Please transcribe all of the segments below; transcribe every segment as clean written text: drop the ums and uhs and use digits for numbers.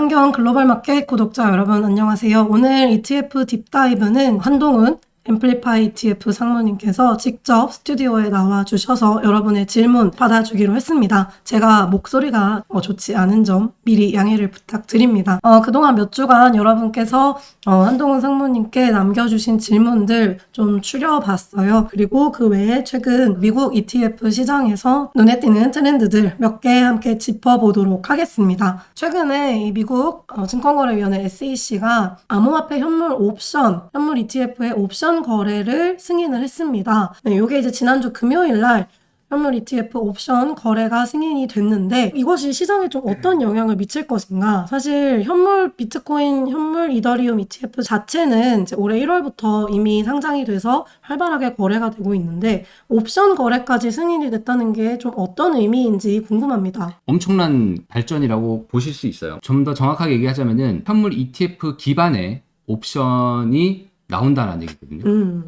친환경 글로벌 마켓 구독자 여러분 안녕하세요. 오늘 ETF 딥다이브는 한동훈 앰플리파이 ETF 상무님께서 직접 스튜디오에 나와 주셔서 여러분의 질문 받아주기로 했습니다. 제가 목소리가 좋지 않은 점 미리 양해를 부탁드립니다. 그동안 몇 주간 여러분께서 한동훈 상무님께 남겨주신 질문들 좀 추려봤어요. 그리고 그 외에 최근 미국 ETF 시장에서 눈에 띄는 트렌드들 몇 개 함께 짚어보도록 하겠습니다. 최근에 이 미국 증권거래위원회 SEC가 암호화폐 현물 ETF의 옵션 거래를 승인을 했습니다. 네, 이게 이제 지난주 금요일 날 현물 ETF 옵션 거래가 승인이 됐는데 이것이 시장에 좀 어떤 영향을 미칠 것인가? 사실 현물 비트코인, 현물 이더리움 ETF 자체는 이제 올해 1월부터 이미 상장이 돼서 활발하게 거래가 되고 있는데 옵션 거래까지 승인이 됐다는 게 좀 어떤 의미인지 궁금합니다. 엄청난 발전이라고 보실 수 있어요. 좀 더 정확하게 얘기하자면은 현물 ETF 기반의 옵션이 나온다는 얘기거든요.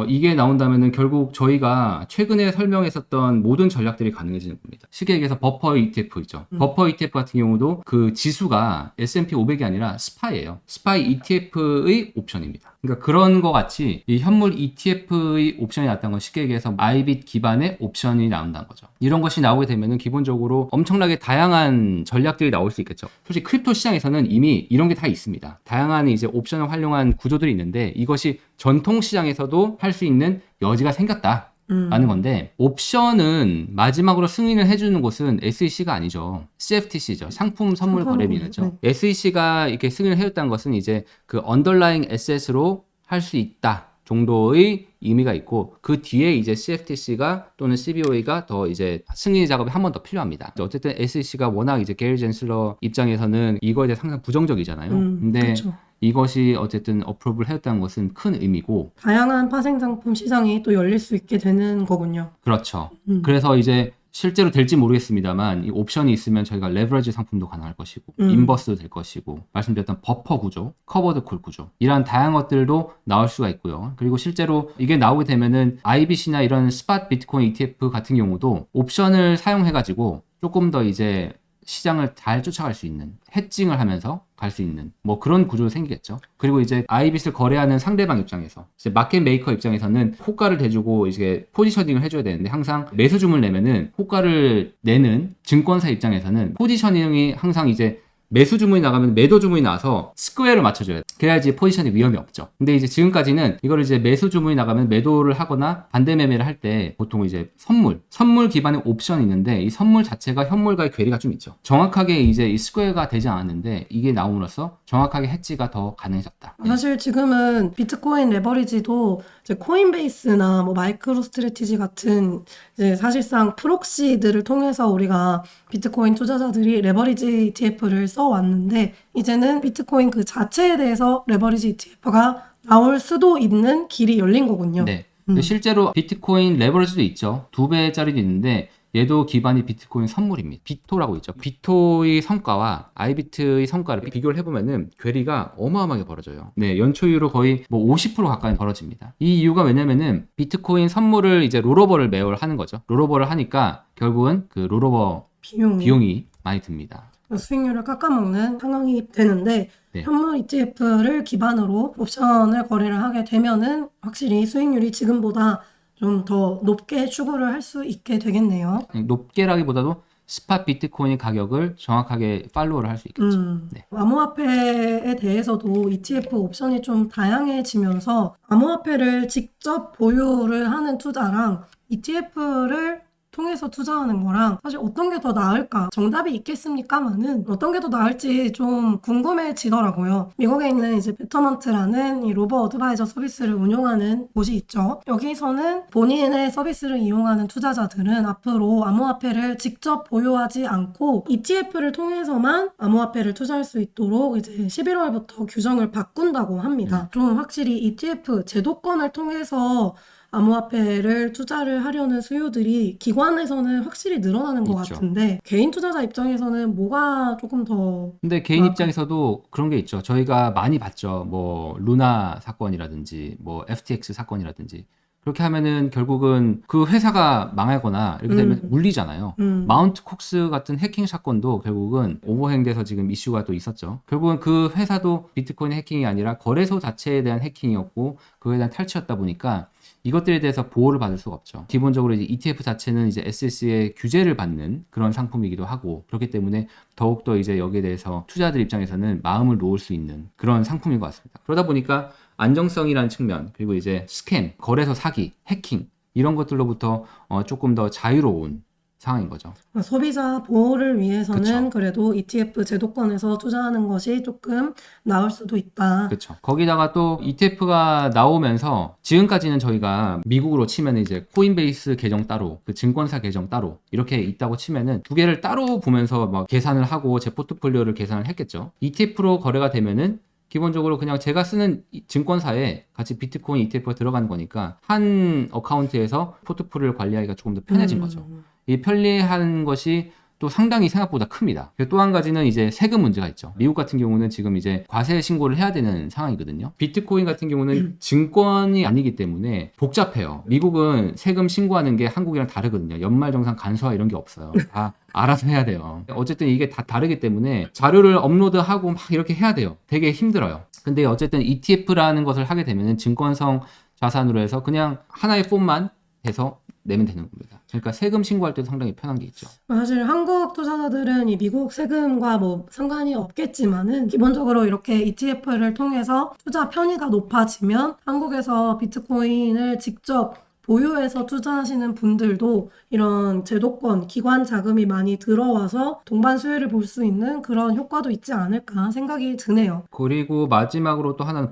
이게 나온다면은 결국 저희가 최근에 설명했었던 모든 전략들이 가능해지는 겁니다. 쉽게 얘기해서 버퍼 ETF 있죠. 버퍼 ETF 같은 경우도 그 지수가 S&P 500이 아니라 스파이예요. 스파이 ETF의 옵션입니다. 그러니까 그런 거 같이 이 현물 ETF의 옵션이 나왔다는 건 쉽게 얘기해서 아이빗 기반의 옵션이 나온다는 거죠. 이런 것이 나오게 되면은 기본적으로 엄청나게 다양한 전략들이 나올 수 있겠죠. 솔직히 크립토 시장에서는 이미 이런 게 다 있습니다. 다양한 이제 옵션을 활용한 구조들이 있는데 이것이 전통 시장에서도 할 수 있는 여지가 생겼다. 라는 건데 옵션은 마지막으로 승인을 해주는 곳은 SEC가 아니죠. CFTC죠. 상품 선물 거래위원회죠. SEC가 이렇게 승인을 해줬다는 것은 이제 그 언더라잉 에셋으로 할 수 있다 정도의 의미가 있고 그 뒤에 이제 CFTC가 또는 CBOE가 더 이제 승인 작업이 한 번 더 필요합니다. 어쨌든 SEC가 워낙 이제 게리 젠슬러 입장에서는 이거에 대해서 항상 부정적이잖아요. 근데 그렇죠. 이것이 어쨌든 어프로브를 해줬다는 것은 큰 의미고 다양한 파생상품 시장이 또 열릴 수 있게 되는 거군요. 그렇죠. 그래서 이제 실제로 될지 모르겠습니다만 이 옵션이 있으면 저희가 레버리지 상품도 가능할 것이고 인버스도 될 것이고 말씀드렸던 버퍼 구조, 커버드 콜 구조 이러한 다양한 것들도 나올 수가 있고요. 그리고 실제로 이게 나오게 되면은 IBC나 이런 스팟 비트코인 ETF 같은 경우도 옵션을 사용해가지고 조금 더 이제 시장을 잘 쫓아갈 수 있는 해칭을 하면서 갈 수 있는 뭐 그런 구조도 생기겠죠. 그리고 이제 아이빗을 거래하는 상대방 입장에서 이제 마켓 메이커 입장에서는 호가를 대주고 이제 포지셔닝을 해줘야 되는데 항상 매수 주문을 내면은 호가를 내는 증권사 입장에서는 포지셔닝이 항상 이제 매수 주문이 나가면 매도 주문이 나와서 스퀘어를 맞춰줘야 돼. 그래야지 포지션이 위험이 없죠. 근데 이제 지금까지는 이거를 이제 매수 주문이 나가면 매도를 하거나 반대 매매를 할 때 보통 이제 선물 기반의 옵션이 있는데 이 선물 자체가 현물과의 괴리가 좀 있죠. 정확하게 이제 이 스퀘어가 되지 않았는데 이게 나옴으로써 정확하게 해지가 더 가능해졌다. 사실 지금은 비트코인 레버리지도 이제 코인베이스나 뭐 마이크로 스트래티지 같은 이제 사실상 프록시들을 통해서 우리가 비트코인 투자자들이 레버리지 ETF를 써왔는데 이제는 비트코인 그 자체에 대해서 레버리지 ETF가 나올 수도 있는 길이 열린 거군요. 네. 실제로 비트코인 레버리지도 있죠. 2배짜리도 있는데 얘도 기반이 비트코인 선물입니다. 비토라고 있죠. 비토의 성과와 아이비트의 성과를 비교를 해보면은 괴리가 어마어마하게 벌어져요. 네, 연초이후로 거의 뭐 50% 가까이 벌어집니다. 이 이유가 왜냐면은 비트코인 선물을 이제 롤오버를 매월 하는 거죠. 롤오버를 하니까 결국은 그 롤오버 비용이 많이 듭니다. 수익률을 깎아먹는 상황이 되는데 네. 현물 ETF를 기반으로 옵션을 거래를 하게 되면은 확실히 수익률이 지금보다 좀 더 높게 추구를 할 수 있게 되겠네요. 높게라기보다도 스팟 비트코인 가격을 정확하게 팔로우를 할 수 있겠죠. 네. 암호화폐에 대해서도 ETF 옵션이 좀 다양해지면서 암호화폐를 직접 보유를 하는 투자랑 ETF를 통해서 투자하는 거랑 사실 어떤 게 더 나을까? 정답이 있겠습니까마는 어떤 게 더 나을지 좀 궁금해지더라고요. 미국에 있는 이제 베터먼트라는 이 로버 어드바이저 서비스를 운용하는 곳이 있죠. 여기서는 본인의 서비스를 이용하는 투자자들은 앞으로 암호화폐를 직접 보유하지 않고 ETF를 통해서만 암호화폐를 투자할 수 있도록 이제 11월부터 규정을 바꾼다고 합니다. 좀 확실히 ETF 제도권을 통해서 암호화폐를 투자를 하려는 수요들이 기관에서는 확실히 늘어나는 것 있죠. 같은데 개인 투자자 입장에서는 뭐가 조금 더 근데 개인 입장에서도 그런 게 있죠. 저희가 많이 봤죠. 뭐 루나 사건이라든지 뭐 FTX 사건이라든지 그렇게 하면은 결국은 그 회사가 망하거나 이렇게 되면 물리잖아요. 마운트 콕스 같은 해킹 사건도 결국은 오버행돼서 지금 이슈가 또 있었죠. 결국은 그 회사도 비트코인 해킹이 아니라 거래소 자체에 대한 해킹이었고 그거에 대한 탈취였다 보니까 이것들에 대해서 보호를 받을 수가 없죠. 기본적으로 이제 ETF 자체는 이제 SEC의 규제를 받는 그런 상품이기도 하고 그렇기 때문에 더욱더 이제 여기에 대해서 투자자들 입장에서는 마음을 놓을 수 있는 그런 상품인 것 같습니다. 그러다 보니까 안정성이라는 측면 그리고 이제 스캠, 거래소 사기, 해킹 이런 것들로부터 조금 더 자유로운 상황인 거죠. 소비자 보호를 위해서는 그쵸. 그래도 ETF 제도권에서 투자하는 것이 조금 나을 수도 있다. 그렇죠. 거기다가 또 ETF가 나오면서 지금까지는 저희가 미국으로 치면 이제 코인베이스 계정 따로, 그 증권사 계정 따로 이렇게 있다고 치면은 두 개를 따로 보면서 막 계산을 하고 제 포트폴리오를 계산을 했겠죠. ETF로 거래가 되면은 기본적으로 그냥 제가 쓰는 증권사에 같이 비트코인 ETF가 들어가는 거니까 한 어카운트에서 포트폴리오를 관리하기가 조금 더 편해진 거죠. 이 편리한 것이 또 상당히 생각보다 큽니다. 또 한 가지는 이제 세금 문제가 있죠. 미국 같은 경우는 지금 이제 과세 신고를 해야 되는 상황이거든요. 비트코인 같은 경우는 증권이 아니기 때문에 복잡해요. 미국은 세금 신고하는 게 한국이랑 다르거든요. 연말정산 간소화 이런 게 없어요. 다 알아서 해야 돼요. 어쨌든 이게 다 다르기 때문에 자료를 업로드하고 막 이렇게 해야 돼요. 되게 힘들어요. 근데 어쨌든 ETF라는 것을 하게 되면 증권성 자산으로 해서 그냥 하나의 폼만 해서 내면 되는 겁니다. 그러니까 세금 신고할 때도 상당히 편한 게 있죠. 사실 한국 투자자들은 이 미국 세금과 뭐 상관이 없겠지만은 기본적으로 이렇게 ETF를 통해서 투자 편의가 높아지면 한국에서 비트코인을 직접 보유해서 투자하시는 분들도 이런 제도권, 기관 자금이 많이 들어와서 동반 수혜를 볼 수 있는 그런 효과도 있지 않을까 생각이 드네요. 그리고 마지막으로 또 하나는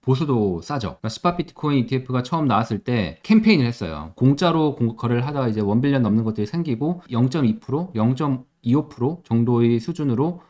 보수도 싸죠. 그러니까 스팟 비트코인 ETF가 처음 나왔을 때 캠페인을 했어요. 공짜로 거래를 하다가 이제 1빌리언 넘는 것들이 생기고 0.2%, 0.25% 정도의 수준으로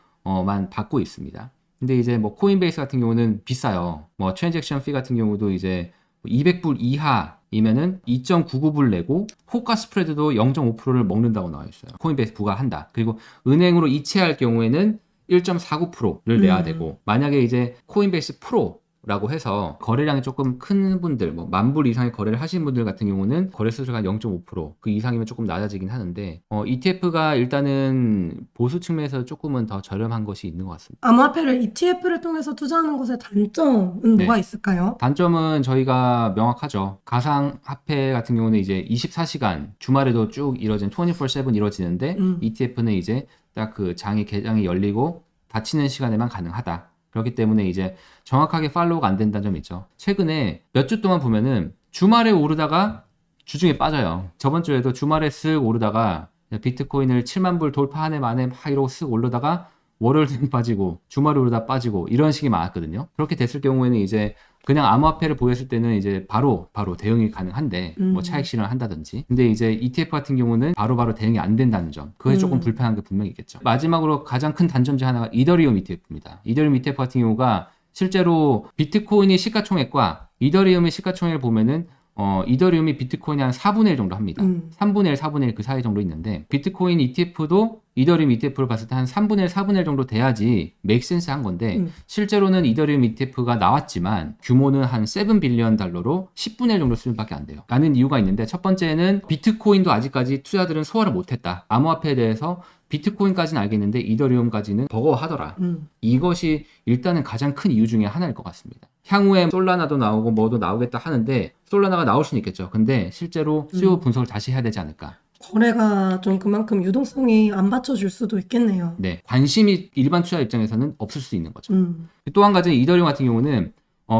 만 받고 있습니다. 근데 이제 뭐 코인베이스 같은 경우는 비싸요. 뭐 트랜잭션 피 같은 경우도 이제 200불 이하이면은 2.99불 내고 호가 스프레드도 0.5%를 먹는다고 나와 있어요. 코인베이스 부과한다. 그리고 은행으로 이체할 경우에는 1.49%를 내야 되고 만약에 이제 코인베이스 프로 라고 해서 거래량이 조금 큰 분들, 뭐 10,000불 이상의 거래를 하신 분들 같은 경우는 거래 수수료가 0.5%, 그 이상이면 조금 낮아지긴 하는데 ETF가 일단은 보수 측면에서 조금은 더 저렴한 것이 있는 것 같습니다. 암호화폐를 ETF를 통해서 투자하는 것의 단점은 뭐가 있을까요? 단점은 저희가 명확하죠. 가상화폐 같은 경우는 이제 24시간 주말에도 쭉 이루어진 24/7 이루어지는데 ETF는 이제 딱 그 계장이 열리고 닫히는 시간에만 가능하다. 그렇기 때문에 이제 정확하게 팔로우가 안 된다는 점이 있죠. 최근에 몇 주 동안 보면은 주말에 오르다가 주중에 빠져요. 저번 주에도 주말에 쓱 오르다가 비트코인을 7만 불 돌파하네 마네 막 이러고 쓱 오르다가 월요일에 빠지고 주말에 오르다 빠지고 이런 식이 많았거든요. 그렇게 됐을 경우에는 이제 그냥 암호화폐를 보였을 때는 이제 바로 대응이 가능한데 뭐 차익 실현을 한다든지 근데 이제 ETF 같은 경우는 바로 대응이 안 된다는 점 그게 조금 불편한 게 분명히 있겠죠. 마지막으로 가장 큰 단점 중 하나가 이더리움 ETF입니다. 이더리움 ETF 같은 경우가 실제로 비트코인의 시가총액과 이더리움의 시가총액을 보면은 이더리움이 비트코인이 한 4분의 1 정도 합니다. 3분의 1, 4분의 1 그 사이 정도 있는데 비트코인 ETF도 이더리움 ETF를 봤을 때 한 3분의 1, 4분의 1 정도 돼야지 메이크센스 한 건데 실제로는 이더리움 ETF가 나왔지만 규모는 한 $7빌리언 10분의 1 정도 수준밖에 안 돼요. 라는 이유가 있는데 첫 번째는 비트코인도 아직까지 투자들은 소화를 못했다. 암호화폐에 대해서 비트코인까지는 알겠는데 이더리움까지는 버거워하더라. 이것이 일단은 가장 큰 이유 중에 하나일 것 같습니다. 향후에 솔라나도 나오고 뭐도 나오겠다 하는데 솔라나가 나올 수는 있겠죠. 근데 실제로 수요 분석을 다시 해야 되지 않을까. 거래가 좀 그만큼 유동성이 안 받쳐줄 수도 있겠네요. 네, 관심이 일반 투자 입장에서는 없을 수 있는 거죠. 또 한 가지는 이더리움 같은 경우는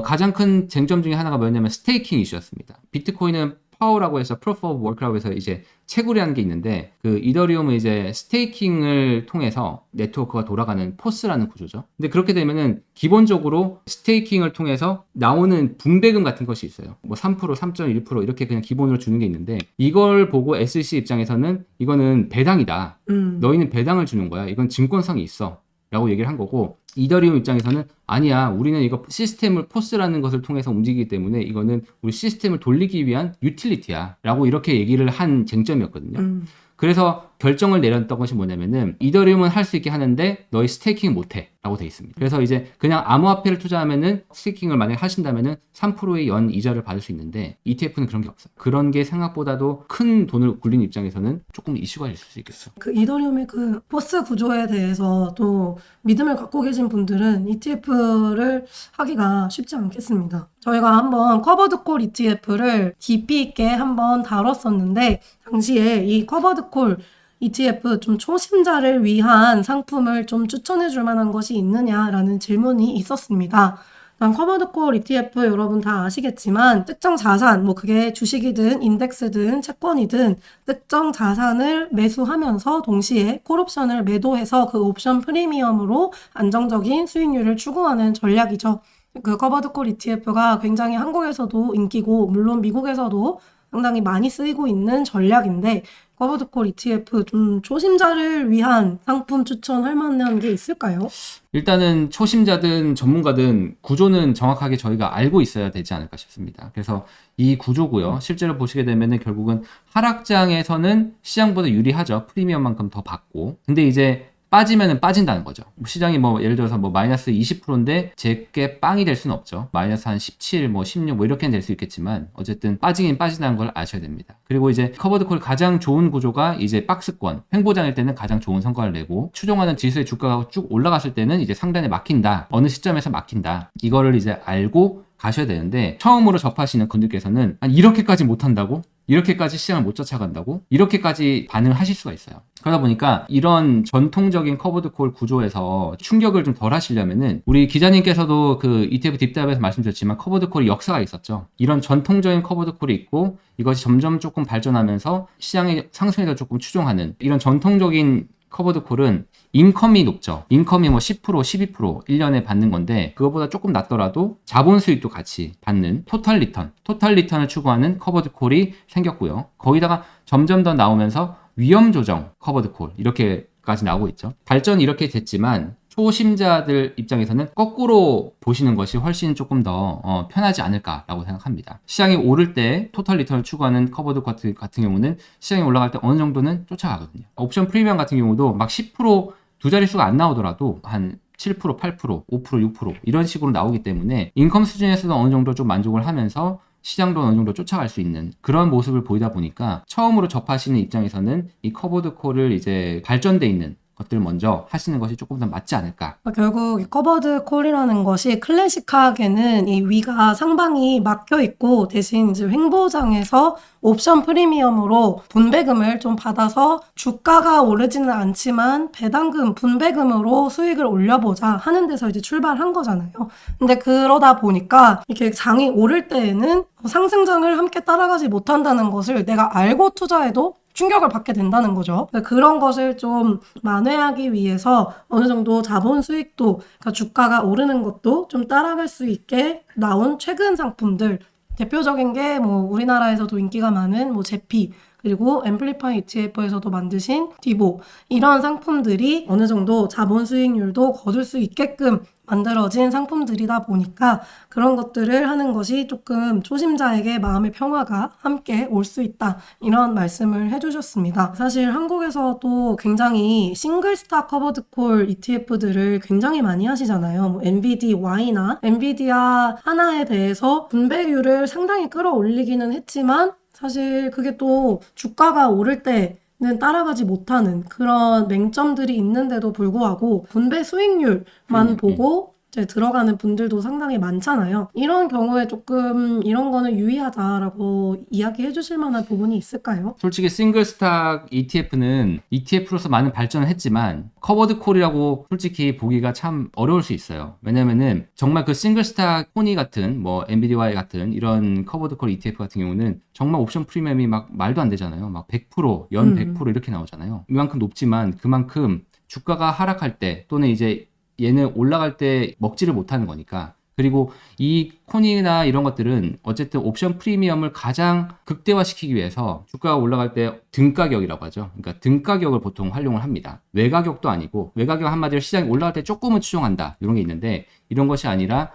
가장 큰 쟁점 중에 하나가 뭐였냐면 스테이킹 이슈였습니다. 비트코인은 파워라고 해서 Proof of Work라고 해서 이제 채굴이라는 게 있는데 그 이더리움은 이제 스테이킹을 통해서 네트워크가 돌아가는 포스라는 구조죠. 근데 그렇게 되면은 기본적으로 스테이킹을 통해서 나오는 분배금 같은 것이 있어요. 뭐 3%, 3.1% 이렇게 그냥 기본으로 주는 게 있는데 이걸 보고 SEC 입장에서는 이거는 배당이다. 너희는 배당을 주는 거야. 이건 증권성이 있어. 라고 얘기를 한 거고 이더리움 입장에서는 아니야 우리는 이거 시스템을 포스라는 것을 통해서 움직이기 때문에 이거는 우리 시스템을 돌리기 위한 유틸리티야 라고 이렇게 얘기를 한 쟁점이었거든요. 그래서 결정을 내렸던 것이 뭐냐면은 이더리움은 할 수 있게 하는데 너희 스테이킹 못해 라고 돼 있습니다. 그래서 이제 그냥 암호화폐를 투자하면은 스테이킹을 만약에 하신다면은 3%의 연 이자를 받을 수 있는데 ETF는 그런 게 없어요. 그런 게 생각보다도 큰 돈을 굴린 입장에서는 조금 이슈가 있을 수 있겠어. 그 이더리움의 그 포스 구조에 대해서 또 믿음을 갖고 계신 분들은 ETF를 하기가 쉽지 않겠습니다. 저희가 한번 커버드콜 ETF를 깊이 있게 한번 다뤘었는데 당시에 이 커버드콜 ETF 좀 초심자를 위한 상품을 좀 추천해 줄 만한 것이 있느냐라는 질문이 있었습니다. 커버드콜 ETF 여러분 다 아시겠지만 특정 자산, 뭐 그게 주식이든 인덱스든 채권이든 특정 자산을 매수하면서 동시에 콜옵션을 매도해서 그 옵션 프리미엄으로 안정적인 수익률을 추구하는 전략이죠. 그 커버드콜 ETF가 굉장히 한국에서도 인기고 물론 미국에서도 상당히 많이 쓰이고 있는 전략인데 커버드콜 ETF 좀 초심자를 위한 상품 추천할 만한 게 있을까요? 일단은 초심자든 전문가든 구조는 정확하게 저희가 알고 있어야 되지 않을까 싶습니다. 그래서 이 구조고요. 실제로 보시게 되면은 결국은 하락장에서는 시장보다 유리하죠. 프리미엄만큼 더 받고. 근데 이제 빠지면은 빠진다는 거죠. 시장이 뭐 예를 들어서 뭐 마이너스 20%인데 제게 빵이 될 수는 없죠. 마이너스 한 17, 뭐 16, 뭐 이렇게는 될 수 있겠지만 어쨌든 빠지긴 빠진다는 걸 아셔야 됩니다. 그리고 이제 커버드콜 가장 좋은 구조가 이제 박스권, 횡보장일 때는 가장 좋은 성과를 내고 추종하는 지수의 주가가 쭉 올라갔을 때는 이제 상단에 막힌다. 어느 시점에서 막힌다. 이거를 이제 알고 가셔야 되는데 처음으로 접하시는 분들께서는 아니 이렇게까지 못한다고? 이렇게까지 시장을 못 쫓아간다고? 이렇게까지 반응을 하실 수가 있어요. 그러다 보니까 이런 전통적인 커버드콜 구조에서 충격을 좀 덜 하시려면은 우리 기자님께서도 그 ETF 딥다이브에서 말씀드렸지만 커버드콜이 역사가 있었죠. 이런 전통적인 커버드콜이 있고 이것이 점점 조금 발전하면서 시장의 상승에도 조금 추종하는 이런 전통적인 커버드콜은 인컴이 높죠. 인컴이 뭐 10%, 12% 1년에 받는 건데 그거보다 조금 낮더라도 자본 수익도 같이 받는 토탈 리턴을 추구하는 커버드콜이 생겼고요. 거기다가 점점 더 나오면서 위험 조정 커버드콜 이렇게까지 나오고 있죠. 발전이 이렇게 됐지만 초심자들 입장에서는 거꾸로 보시는 것이 훨씬 조금 더 편하지 않을까라고 생각합니다. 시장이 오를 때 토탈 리턴을 추구하는 커버드콜 같은 경우는 시장이 올라갈 때 어느 정도는 쫓아가거든요. 옵션 프리미엄 같은 경우도 막 10% 두 자릿수가 안 나오더라도 한 7%, 8%, 5%, 6% 이런 식으로 나오기 때문에 인컴 수준에서도 어느 정도 좀 만족을 하면서 시장도 어느 정도 쫓아갈 수 있는 그런 모습을 보이다 보니까 처음으로 접하시는 입장에서는 이 커버드콜을 이제 발전돼 있는 것들 먼저 하시는 것이 조금 더 맞지 않을까. 결국 이 커버드 콜이라는 것이 클래식하게는 이 위가 상방이 막혀 있고 대신 이제 횡보장에서 옵션 프리미엄으로 분배금을 좀 받아서 주가가 오르지는 않지만 배당금, 분배금으로 수익을 올려보자 하는 데서 이제 출발한 거잖아요. 근데 그러다 보니까 이렇게 장이 오를 때에는 상승장을 함께 따라가지 못한다는 것을 내가 알고 투자해도 충격을 받게 된다는 거죠. 그런 것을 좀 만회하기 위해서 어느 정도 자본 수익도, 그러니까 주가가 오르는 것도 좀 따라갈 수 있게 나온 최근 상품들, 대표적인 게 뭐 우리나라에서도 인기가 많은 뭐 제피, 그리고 앰플리파이 ETF에서도 만드신 디보, 이런 상품들이 어느 정도 자본 수익률도 거둘 수 있게끔 만들어진 상품들이다 보니까 그런 것들을 하는 것이 조금 초심자에게 마음의 평화가 함께 올 수 있다, 이런 말씀을 해주셨습니다. 사실 한국에서도 굉장히 싱글스탁 커버드콜 ETF들을 굉장히 많이 하시잖아요. 뭐 NVDY나 엔비디아 하나에 대해서 분배율을 상당히 끌어올리기는 했지만 사실 그게 또 주가가 오를 때는 따라가지 못하는 그런 맹점들이 있는데도 불구하고 분배 수익률만 보고 이제 들어가는 분들도 상당히 많잖아요. 이런 경우에 조금 이런 거는 유의하자라고 이야기해 주실 만한 부분이 있을까요? 솔직히 싱글스탁 ETF는 ETF로서 많은 발전을 했지만 커버드콜이라고 솔직히 보기가 참 어려울 수 있어요. 왜냐면은 정말 그 싱글스탁 코니 같은 뭐 NVDY 같은 이런 커버드콜 ETF 같은 경우는 정말 옵션 프리미엄이 막 말도 안 되잖아요. 막 100%, 연 100% 이렇게 나오잖아요. 이만큼 높지만 그만큼 주가가 하락할 때 또는 이제 얘는 올라갈 때 먹지를 못하는 거니까. 그리고 이 코니나 이런 것들은 어쨌든 옵션 프리미엄을 가장 극대화시키기 위해서 주가가 올라갈 때 등가격이라고 하죠. 그러니까 등가격을 보통 활용을 합니다. 외가격도 아니고, 외가격 한마디로 시장이 올라갈 때 조금은 추종한다, 이런 게 있는데 이런 것이 아니라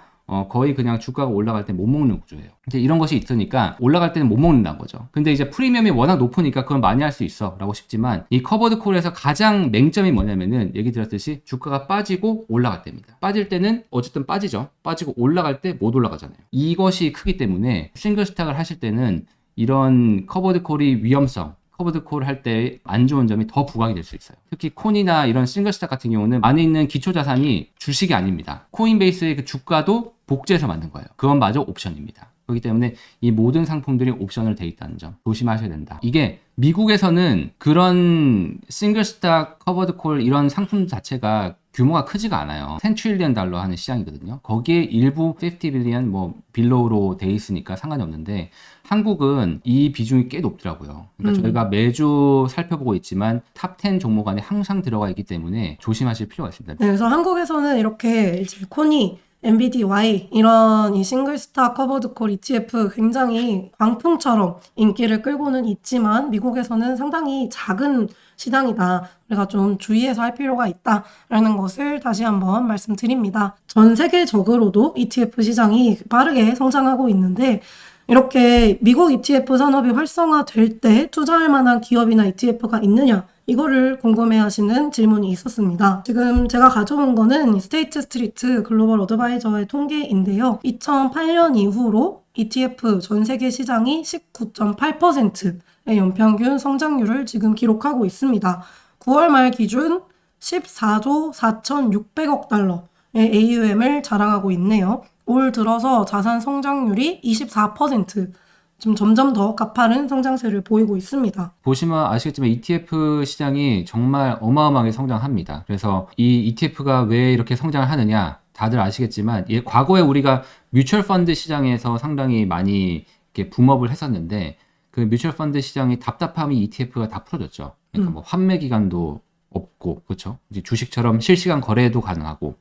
거의 그냥 주가가 올라갈 때 못 먹는 구조예요. 이제 이런 것이 있으니까 올라갈 때는 못 먹는다는 거죠. 근데 이제 프리미엄이 워낙 높으니까 그건 많이 할 수 있어 라고 싶지만 이 커버드 콜에서 가장 맹점이 뭐냐면은 얘기 드렸듯이 주가가 빠지고 올라갈 때입니다. 빠질 때는 어쨌든 빠지죠. 빠지고 올라갈 때 못 올라가잖아요. 이것이 크기 때문에 싱글 스탁을 하실 때는 이런 커버드 콜이 위험성, 커버드 콜 할 때 안 좋은 점이 더 부각이 될 수 있어요. 특히 콘이나 이런 싱글 스탁 같은 경우는 안에 있는 기초 자산이 주식이 아닙니다. 코인베이스의 그 주가도 복제해서 만든 거예요. 그건 마저 옵션입니다. 그렇기 때문에 이 모든 상품들이 옵션을 돼 있다는 점 조심하셔야 된다. 이게 미국에서는 그런 싱글 스탁, 커버드 콜 이런 상품 자체가 규모가 크지가 않아요. 10 트릴리언 달러 하는 시장이거든요. 거기에 일부 50 빌리언 뭐 빌로우로 돼 있으니까 상관이 없는데 한국은 이 비중이 꽤 높더라고요. 그러니까 저희가 매주 살펴보고 있지만 탑 10 종목 안에 항상 들어가 있기 때문에 조심하실 필요가 있습니다. 네, 그래서 한국에서는 이렇게 이제 코니, NBDY 이런 이 싱글스탁 커버드콜 ETF 굉장히 광풍처럼 인기를 끌고는 있지만 미국에서는 상당히 작은 시장이다. 우리가 좀 주의해서 할 필요가 있다라는 것을 다시 한번 말씀드립니다. 전 세계적으로도 ETF 시장이 빠르게 성장하고 있는데 이렇게 미국 ETF 산업이 활성화될 때 투자할 만한 기업이나 ETF가 있느냐 이거를 궁금해하시는 질문이 있었습니다. 지금 제가 가져온 거는 스테이트 스트리트 글로벌 어드바이저의 통계인데요. 2008년 이후로 ETF 전 세계 시장이 19.8%의 연평균 성장률을 지금 기록하고 있습니다. 9월 말 기준 14조 4,600억 달러의 AUM을 자랑하고 있네요. 올 들어서 자산 성장률이 24%, 좀 점점 더 가파른 성장세를 보이고 있습니다. 보시면 아시겠지만 ETF 시장이 정말 어마어마하게 성장합니다. 그래서 이 ETF가 왜 이렇게 성장을 하느냐 다들 아시겠지만 과거에 우리가 뮤추얼 펀드 시장에서 상당히 많이 이렇게 붐업을 했었는데 그 뮤추얼 펀드 시장이 답답함이 ETF가 다 풀어졌죠. 그러니까 뭐 환매 기간도 없고 그렇죠. 이제 주식처럼 실시간 거래도 가능하고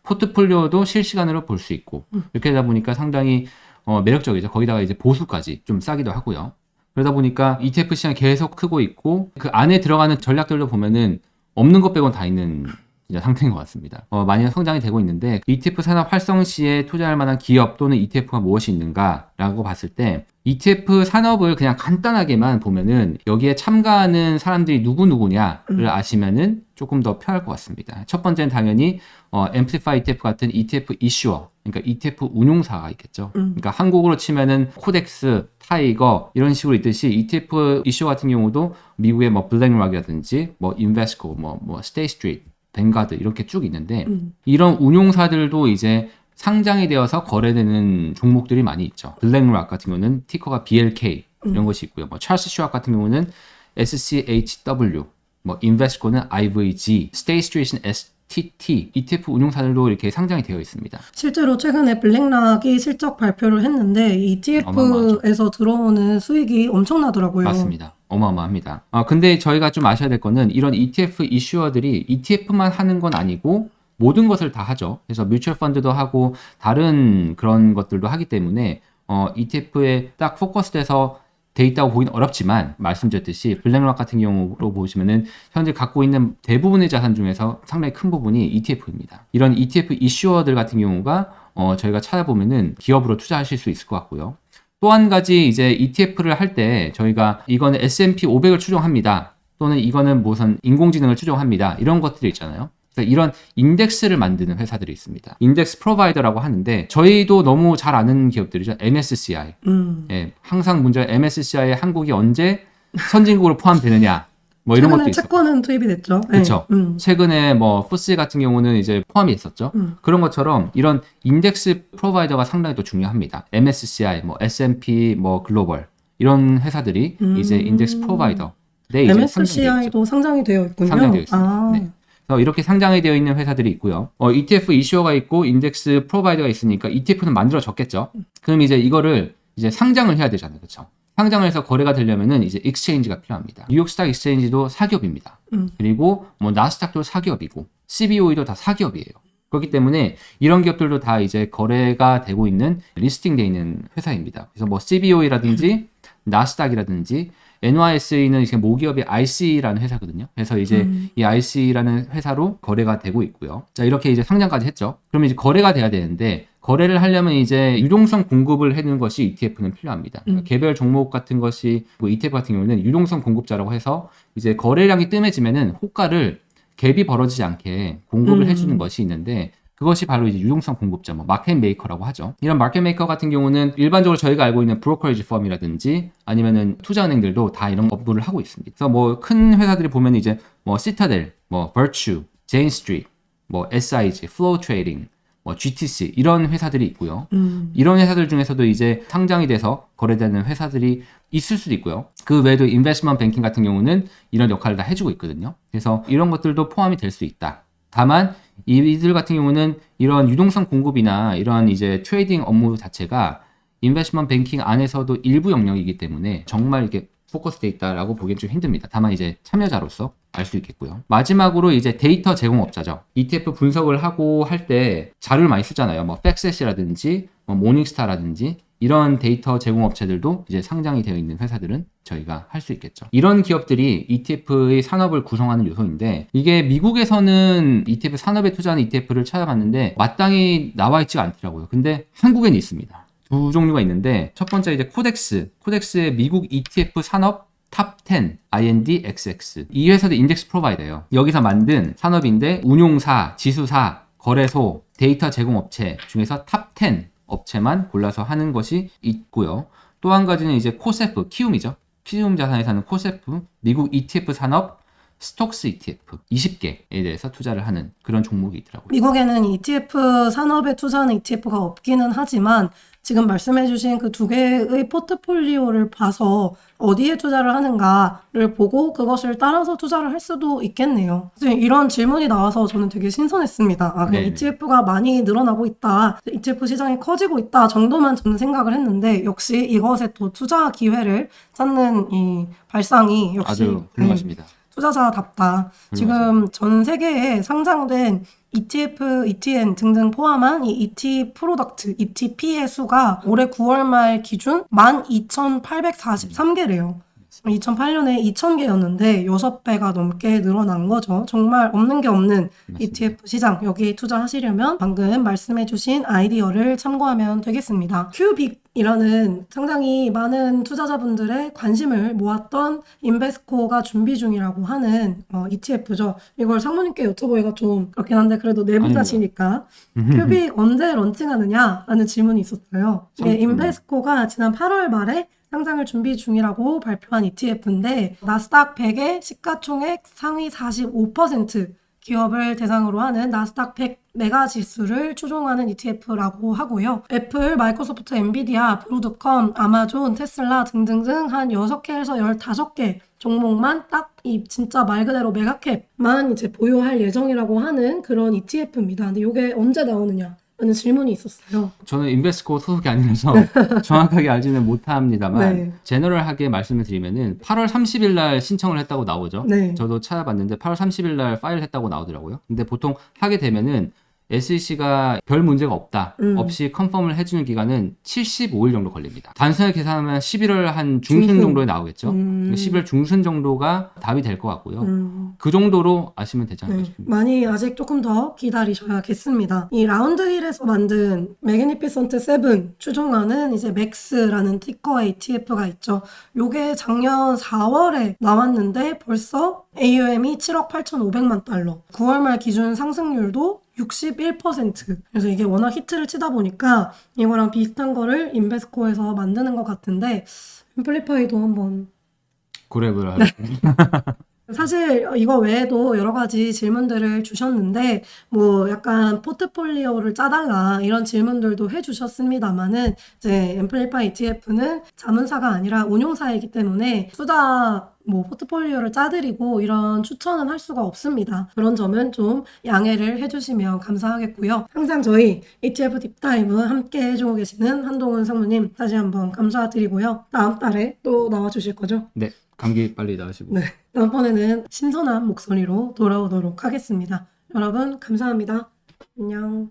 포트폴리오도 실시간으로 볼 수 있고 이렇게 하다 보니까 상당히 매력적이죠. 거기다가 이제 보수까지 좀 싸기도 하고요. 그러다 보니까 ETF 시장이 계속 크고 있고 그 안에 들어가는 전략들도 보면은 없는 것 빼고는 다 있는 진짜 상태인 것 같습니다. 많이 성장이 되고 있는데 ETF 산업 활성 시에 투자할 만한 기업 또는 ETF가 무엇이 있는가라고 봤을 때 ETF 산업을 그냥 간단하게만 보면은 여기에 참가하는 사람들이 누구냐를 아시면은 조금 더 편할 것 같습니다. 첫 번째는 당연히 앰플리파이 ETF 같은 ETF 이슈어, 그러니까 ETF 운용사가 있겠죠. 그러니까 한국으로 치면은 코덱스, 타이거 이런 식으로 있듯이 ETF 이슈어 같은 경우도 미국의 뭐 블랙락이라든지 뭐 인베스코, 뭐 스테이 스트리트, 뱅가드 이렇게 쭉 있는데 이런 운용사들도 이제 상장이 되어서 거래되는 종목들이 많이 있죠. 블랙락 같은 경우는 티커가 BLK 이런 것이 있고요. 뭐 찰스 슈왑 같은 경우는 SCHW, 뭐 인베스코는 IVG, 스테이 스트리트는 STT, ETF 운용사들도 이렇게 상장이 되어 있습니다. 실제로 최근에 블랙락이 실적 발표를 했는데 ETF에서 들어오는 수익이 엄청나더라고요. 맞습니다. 어마어마합니다. 근데 저희가 좀 아셔야 될 거는 이런 ETF 이슈어들이 ETF만 하는 건 아니고 모든 것을 다 하죠. 그래서 뮤추얼 펀드도 하고 다른 그런 것들도 하기 때문에 ETF에 딱 포커스돼서 돼 있다고 보기는 어렵지만 말씀드렸듯이 블랙락 같은 경우로 보시면은 현재 갖고 있는 대부분의 자산 중에서 상당히 큰 부분이 ETF입니다. 이런 ETF 이슈어들 같은 경우가 저희가 찾아보면은 기업으로 투자하실 수 있을 것 같고요. 또 한 가지 이제 ETF를 할 때 저희가 이거는 S&P 500을 추종합니다. 또는 이거는 무슨 인공지능을 추종합니다. 이런 것들이 있잖아요. 그래서 이런 인덱스를 만드는 회사들이 있습니다. 인덱스 프로바이더라고 하는데 저희도 너무 잘 아는 기업들이죠. MSCI. 예, 항상 문제가 MSCI에 한국이 언제 선진국으로 포함되느냐. 뭐 이런 것도 있어요. 채권은 투입이 됐죠. 그렇죠. 최근에 뭐 FTSE 같은 경우는 이제 포함이 있었죠. 그런 것처럼 이런 인덱스 프로바이더가 상당히 또 중요합니다. MSCI, 뭐 S&P, 뭐 글로벌 이런 회사들이 이제 인덱스 프로바이더. MSCI도 상장이 되어 있군요. 상장되어 있습니다. 네. 이렇게 상장이 되어 있는 회사들이 있고요. ETF 이슈어가 있고 인덱스 프로바이더가 있으니까 ETF는 만들어졌겠죠. 그럼 이제 이거를 이제 상장을 해야 되잖아요. 그렇죠? 상장을 해서 거래가 되려면은 이제 익스체인지가 필요합니다. 뉴욕 스탁 익스체인지도 사기업입니다. 그리고 뭐 나스닥도 사기업이고 CBOE도 다 사기업이에요. 그렇기 때문에 이런 기업들도 다 이제 거래가 되고 있는 리스팅되어 있는 회사입니다. 그래서 뭐 CBOE라든지 나스닥이라든지 NYSE는 이제 모기업이 IC라는 회사거든요. 그래서 이제 이 IC라는 회사로 거래가 되고 있고요. 자, 이렇게 이제 상장까지 했죠. 그러면 이제 거래가 돼야 되는데 거래를 하려면 이제 유동성 공급을 해주는 것이 ETF는 필요합니다. 그러니까 개별 종목 같은 것이 뭐 ETF 같은 경우는 유동성 공급자라고 해서 이제 거래량이 뜸해지면은 호가를 갭이 벌어지지 않게 공급을 해주는 것이 있는데 그것이 바로 이제 유동성 공급자, 뭐 마켓 메이커라고 하죠. 이런 마켓 메이커 같은 경우는 일반적으로 저희가 알고 있는 브로커리지 펌이라든지 아니면은 투자은행들도 다 이런 업무를 하고 있습니다. 그래서 뭐 큰 회사들이 보면 이제 뭐 시타델, 뭐 버추, 제인 스트리트, 뭐 SIG, 플로우 트레이딩, 뭐 GTC 이런 회사들이 있고요. 이런 회사들 중에서도 이제 상장이 돼서 거래되는 회사들이 있을 수도 있고요. 그 외에도 인베스트먼트 뱅킹 같은 경우는 이런 역할을 다 해주고 있거든요. 그래서 이런 것들도 포함이 될 수 있다. 다만 이들 같은 경우는 이런 유동성 공급이나 이런 이제 트레이딩 업무 자체가 인베스트먼트 뱅킹 안에서도 일부 영역이기 때문에 정말 이렇게 포커스돼 있다라고 보기엔 좀 힘듭니다. 다만 이제 참여자로서 알 수 있겠고요. 마지막으로 이제 데이터 제공업자죠. ETF 분석을 하고 할 때 자료를 많이 쓰잖아요. 뭐 팩셋이라든지 뭐 모닝스타라든지 이런 데이터 제공업체들도 이제 상장이 되어 있는 회사들은 저희가 할 수 있겠죠. 이런 기업들이 ETF의 산업을 구성하는 요소인데 이게 미국에서는 ETF 산업에 투자하는 ETF를 찾아봤는데 마땅히 나와 있지가 않더라고요. 근데 한국에는 있습니다. 두 종류가 있는데 첫 번째 이제 코덱스의 미국 ETF 산업 탑 10 INDXX 이 회사도 인덱스 프로바이더예요. 여기서 만든 산업인데 운용사, 지수사, 거래소, 데이터 제공업체 중에서 탑 10 업체만 골라서 하는 것이 있고요. 또 한 가지는 이제 코세프, 키움이죠. 키움 자산에 사는 코세프, 미국 ETF 산업 스톡스 ETF 20개에 대해서 투자를 하는 그런 종목이 있더라고요. 미국에는 ETF 산업에 투자하는 ETF가 없기는 하지만 지금 말씀해주신 그 두 개의 포트폴리오를 봐서 어디에 투자를 하는가를 보고 그것을 따라서 투자를 할 수도 있겠네요. 이런 질문이 나와서 저는 되게 신선했습니다. 그냥 네네. ETF가 많이 늘어나고 있다, ETF 시장이 커지고 있다 정도만 저는 생각을 했는데 역시 이것에 또 투자 기회를 찾는 이 발상이 역시 아주 훌륭하십니다. 투자자답다. 지금 전 세계에 상장된 ETF, ETN 등등 포함한 이 ET 프로덕트, ETP의 수가 올해 9월 말 기준 12,843개래요. 2008년에 2,000개였는데 6배가 넘게 늘어난 거죠. 정말 없는 게 없는 맞습니다. ETF 시장, 여기에 투자하시려면 방금 말씀해주신 아이디어를 참고하면 되겠습니다. 큐빅이라는 상당히 많은 투자자분들의 관심을 모았던 인베스코가 준비 중이라고 하는 ETF죠. 이걸 상무님께 여쭤보기가 좀 그렇긴 한데 그래도 내부자시니까 큐빅 언제 런칭하느냐라는 질문이 있었어요. 이게 인베스코가 지난 8월 말에 상장을 준비 중이라고 발표한 ETF인데 나스닥 100의 시가총액 상위 45% 기업을 대상으로 하는 나스닥 100 메가 지수를 추종하는 ETF라고 하고요. 애플, 마이크로소프트, 엔비디아, 브로드컴, 아마존, 테슬라 등등등 한 6개에서 15개 종목만 딱 이 진짜 말 그대로 메가캡만 이제 보유할 예정이라고 하는 그런 ETF입니다. 근데 이게 언제 나오느냐? 라는 질문이 있었어요. 저는 인베스코 소속이 아니라서 정확하게 알지는 못합니다만 네. 제너럴하게 말씀을 드리면은 8월 30일 날 신청을 했다고 나오죠. 네. 저도 찾아봤는데 8월 30일 날 파일을 했다고 나오더라고요. 근데 보통 하게 되면은 SEC가 별 문제가 없다. 없이 컨펌을 해주는 기간은 75일 정도 걸립니다. 단순하게 계산하면 11월 한 중순 정도에 나오겠죠. 11월 중순 정도가 답이 될 것 같고요. 그 정도로 아시면 되지 않을까 싶습니다. 많이 아직 조금 더 기다리셔야겠습니다. 이 라운드힐에서 만든 매그니피선트 7 추종하는 이제 맥스라는 티커의 ETF가 있죠. 요게 작년 4월에 나왔는데 벌써 AUM이 7억 8,500만 달러. 9월 말 기준 상승률도 61%. 그래서 이게 워낙 히트를 치다 보니까 이거랑 비슷한 거를 인베스코에서 만드는 것 같은데 앰플리파이도 한번 고려해보라. 네. 사실 이거 외에도 여러 가지 질문들을 주셨는데 뭐 약간 포트폴리오를 짜달라 이런 질문들도 해주셨습니다만은 이제 앰플리파이 ETF는 자문사가 아니라 운용사이기 때문에 투자 뭐 포트폴리오를 짜드리고 이런 추천은 할 수가 없습니다. 그런 점은 좀 양해를 해주시면 감사하겠고요. 항상 저희 ETF 딥다이브 함께 해주고 계시는 한동훈 상무님 다시 한번 감사드리고요. 다음 달에 또 나와주실 거죠? 네, 감기 빨리 나으시고. 네, 다음번에는 신선한 목소리로 돌아오도록 하겠습니다. 여러분 감사합니다. 안녕.